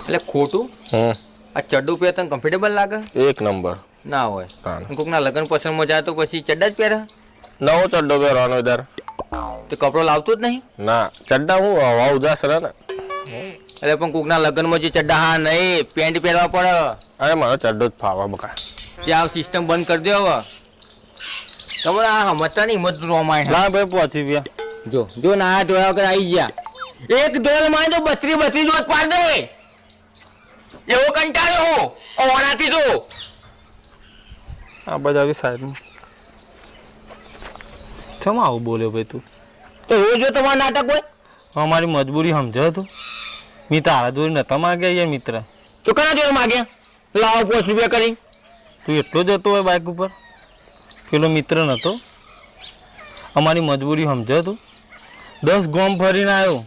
એટલે ખોટું આ ચડ્ડું પહેરે તને કમ્ફર્ટેબલ લાગે? એક નંબર ના હોય. કોકના લગ્ન પસંદમાં જાય તો પછી ચડ્ડા જ પહેરે? નવો ચડ્ડો પહેરવાનો યાર. તો કપડો લાવતો જ નહીં? ના ચડ્ડા હું હવા ઉદાસ રહે ને. એટલે પણ કોકના લગ્નમાં જે ચડ્ડા હા નહીં પેન્ટ પહેરવા પડે. અરે મારો ચડ્ડો જ ફાવા બકા. ત્યાં સિસ્ટમ બંધ કરી દો હવે. તમારે આ સમજતા નહીં હિંમત રોમાય. ના ભાઈ પહોંચી ગયા. જો ના ધોયા વગર આવી ગયા. એક ડોલ માં તો 32 દોત પાડ દે. એવો કંટાળ્યો ઓનાથી જો. આ બધા આવી સાઈડ ચમ આવું બોલ્યો ભાઈ તું? તો રોજ જો તમારું નાટક હોય. અમારી મજબૂરી સમજો તું. મેં તારા જોડે નતા માગ્યા યાર મિત્ર. તો કના જોડે માગ્યા? લાવો 5 રૂપિયા કરી. તું એટલો જતો હોય બાઇક ઉપર? પેલો મિત્ર નતો? અમારી મજબૂરી સમજો તું? 10 ગામ ફરીને આવ્યો